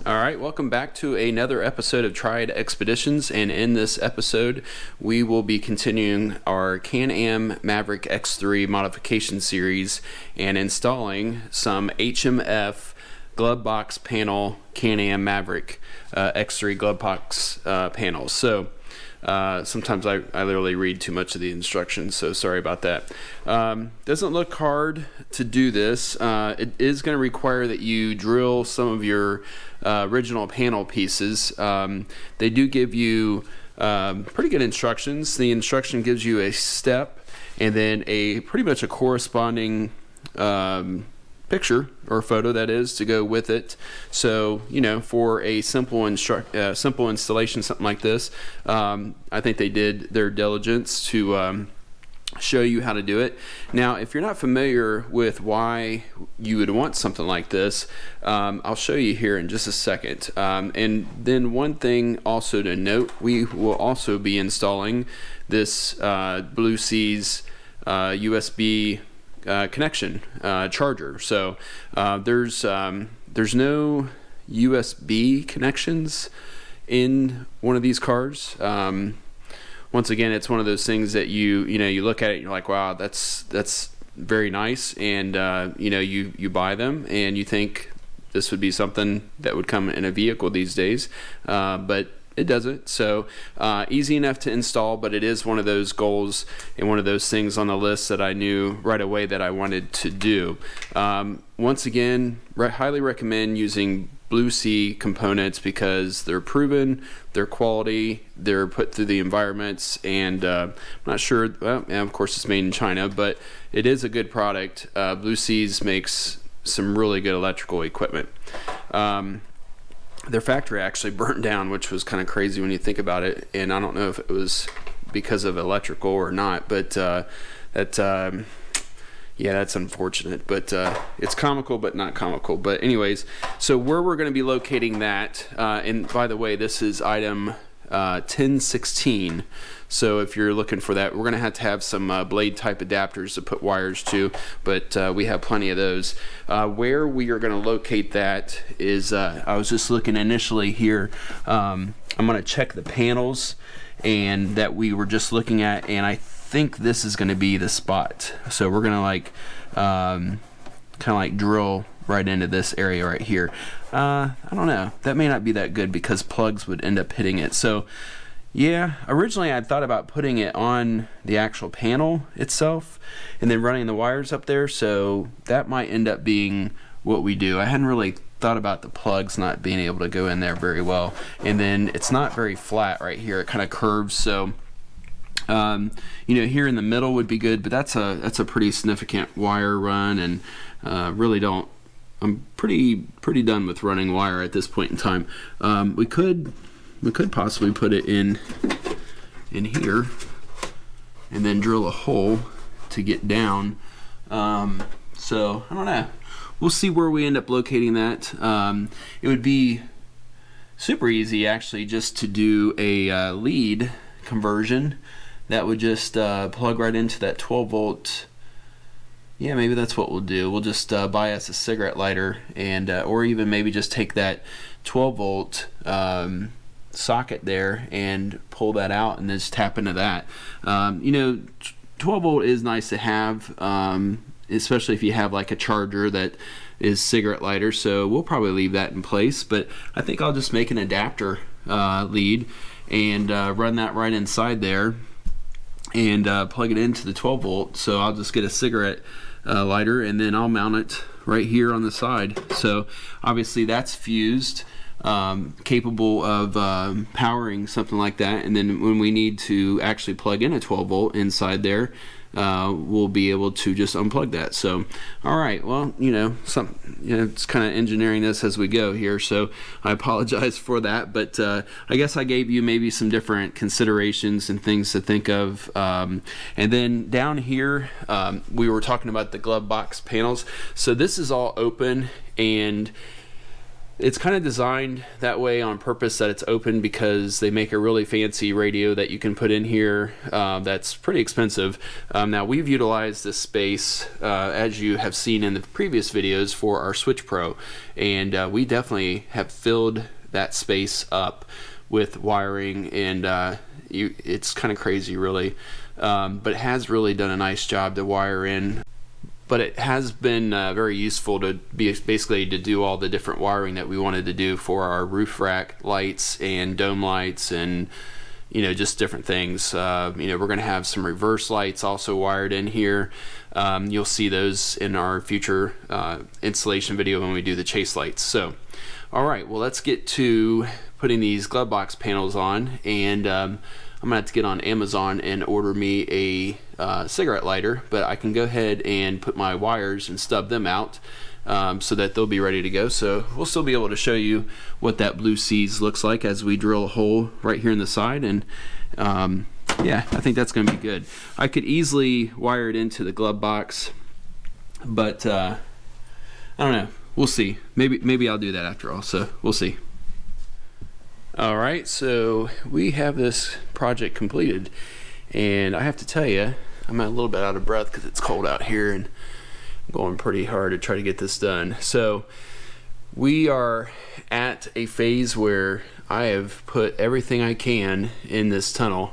All right, welcome back to another episode of Triad Expeditions, and in this episode we will be continuing our Can Am Maverick X3 modification series and installing some HMF Glove Box Panel Can Am Maverick X3 Glove Box Panels. So sometimes I literally read too much of the instructions, so sorry about that. Doesn't look hard to do this. It is going to require that you drill some of your original panel pieces. They do give you pretty good instructions. The instruction gives you a step and then pretty much a corresponding picture or photo, that is, to go with it. So, you know, for a simple installation, something like this, I think they did their diligence to show you how to do it. Now, if you're not familiar with why you would want something like this, I'll show you here in just a second. And then one thing also to note, we will also be installing this Blue Seas USB connection charger. So there's no USB connections in one of these cars. Once again, it's one of those things that you look at it and you're like, wow, that's very nice, and you buy them and you think this would be something that would come in a vehicle these days, but it doesn't. So easy enough to install, but it is one of those goals and one of those things on the list that I knew right away that I wanted to do. Once again, highly recommend using Blue Sea components because they're proven, they're quality, they're put through the environments, and I'm not sure, well, yeah, of course it's made in China, but it is a good product. Blue Seas makes some really good electrical equipment. Their factory actually burnt down, which was kind of crazy when you think about it, and I don't know if it was because of electrical or not, but yeah, that's unfortunate, but it's comical but not comical. But anyways, so where we're going to be locating that, and by the way, this is item 1016, so if you're looking for that, we're going to have some blade type adapters to put wires to, but we have plenty of those. Where we are going to locate that is, I was just looking initially here, I'm going to check the panels and that we were just looking at, and I think this is going to be the spot. So we're going to kind of like drill right into this area right here. I don't know, that may not be that good because plugs would end up hitting it. So yeah, originally I thought about putting it on the actual panel itself and then running the wires up there, so that might end up being what we do. I hadn't really thought about the plugs not being able to go in there very well, and then it's not very flat right here, it kind of curves, so here in the middle would be good, but that's a pretty significant wire run, and I'm pretty done with running wire at this point in time. We could possibly put it in here and then drill a hole to get down. So I don't know. We'll see where we end up locating that. It would be super easy actually just to do a lead conversion. That would just plug right into that 12 volt. Yeah, maybe that's what we'll do. We'll just buy us a cigarette lighter, and or even maybe just take that 12 volt socket there and pull that out and then just tap into that. 12 volt is nice to have, especially if you have like a charger that is cigarette lighter, so we'll probably leave that in place, but I think I'll just make an adapter lead and run that right inside there and plug it into the 12 volt. So I'll just get a cigarette lighter and then I'll mount it right here on the side. So obviously that's fused, capable of powering something like that, and then when we need to actually plug in a 12 volt inside there, we'll be able to just unplug that. So alright, well, it's kind of engineering this as we go here, so I apologize for that, but I guess I gave you maybe some different considerations and things to think of. And then down here, we were talking about the glove box panels. So this is all open, and It's kind of designed that way on purpose, that it's open, because they make a really fancy radio that you can put in here that's pretty expensive. Now we've utilized this space as you have seen in the previous videos for our Switch Pro, and we definitely have filled that space up with wiring, and it's kind of crazy really, but it has really done a nice job to wire in. But it has been very useful to basically to do all the different wiring that we wanted to do for our roof rack lights and dome lights, and just different things. We're going to have some reverse lights also wired in here. You'll see those in our future installation video when we do the chase lights. So alright, well, let's get to putting these glove box panels on, and I'm gonna have to get on Amazon and order me a cigarette lighter, but I can go ahead and put my wires and stub them out so that they'll be ready to go. So we'll still be able to show you what that blue seas looks like as we drill a hole right here in the side, and yeah, I think that's gonna be good. I could easily wire it into the glove box, but I don't know, we'll see. Maybe I'll do that after all, so we'll see. Alright, so we have this project completed, and I have to tell you, I'm a little bit out of breath because it's cold out here, and I'm going pretty hard to try to get this done. So we are at a phase where I have put everything I can in this tunnel.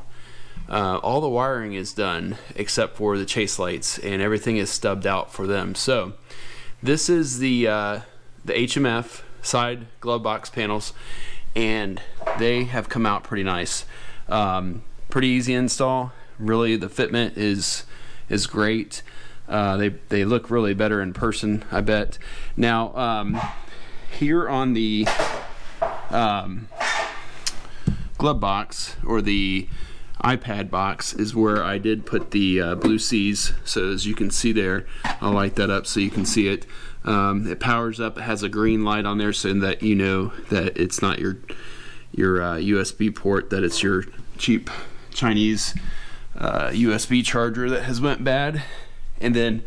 All the wiring is done except for the chase lights, and everything is stubbed out for them. So this is the HMF side glove box panels, and they have come out pretty nice. Pretty easy install. Really, the fitment is great. They look really better in person, I bet. Now here on the glove box, or the iPad box, is where I did put the blue seas. So as you can see there, I'll light that up so you can see it. It powers up. It has a green light on there so that you know that it's not your USB port, that it's your cheap Chinese USB charger that has went bad. And then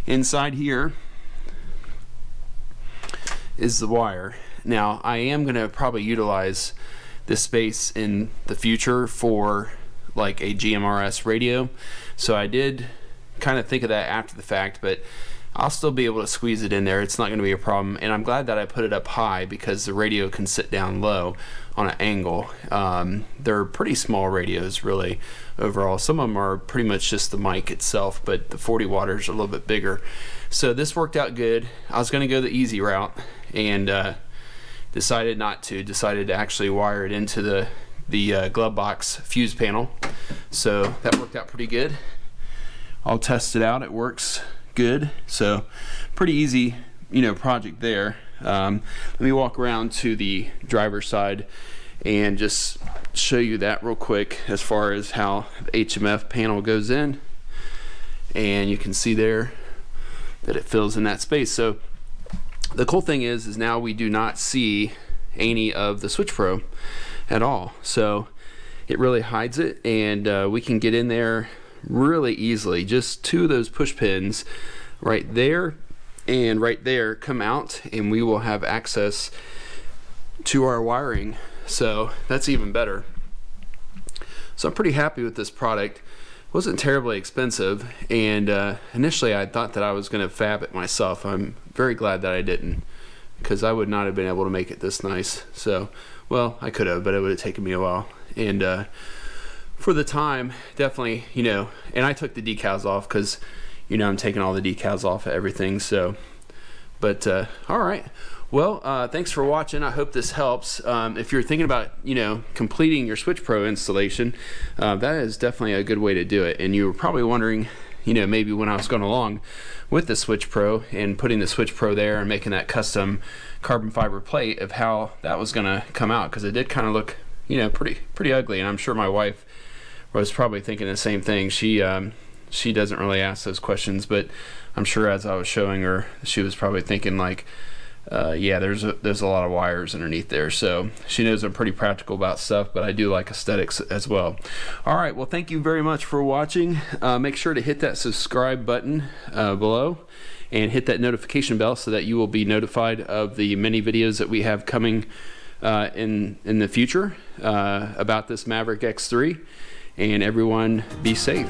inside here is the wire. Now I am going to probably utilize this space in the future for like a GMRS radio, so I did kind of think of that after the fact, but I'll still be able to squeeze it in there. It's not going to be a problem, and I'm glad that I put it up high because the radio can sit down low on an angle. They're pretty small radios really overall. Some of them are pretty much just the mic itself, but the 40 watters are a little bit bigger. So this worked out good. I was going to go the easy route, and decided not to. Decided to actually wire it into the glove box fuse panel. So that worked out pretty good. I'll test it out. It works good. So pretty easy, project there. Let me walk around to the driver's side and just show you that real quick as far as how the HMF panel goes in, and you can see there that it fills in that space. So the cool thing is now we do not see any of the Switch Pro at all, so it really hides it, and we can get in there really easily. Just two of those push pins right there and right there come out, and we will have access to our wiring. So that's even better. So I'm pretty happy with this product. It wasn't terribly expensive, and initially I thought that I was going to fab it myself. I'm very glad that I didn't, because I would not have been able to make it this nice. So, well, I could have, but it would have taken me a while. And for the time, definitely, and I took the decals off because, I'm taking all the decals off of everything. So, but all right. Well, thanks for watching. I hope this helps. If you're thinking about, completing your Switch Pro installation, that is definitely a good way to do it. And you were probably wondering, maybe when I was going along with the Switch Pro and putting the Switch Pro there and making that custom carbon fiber plate, of how that was going to come out, because it did kind of look, pretty ugly. And I'm sure my wife was probably thinking the same thing. She doesn't really ask those questions, but I'm sure as I was showing her, she was probably thinking like, yeah, there's a lot of wires underneath there. So she knows I'm pretty practical about stuff, but I do like aesthetics as well. All right, well, thank you very much for watching. Make sure to hit that subscribe button below and hit that notification bell so that you will be notified of the many videos that we have coming in the future about this Maverick X3. And everyone, be safe.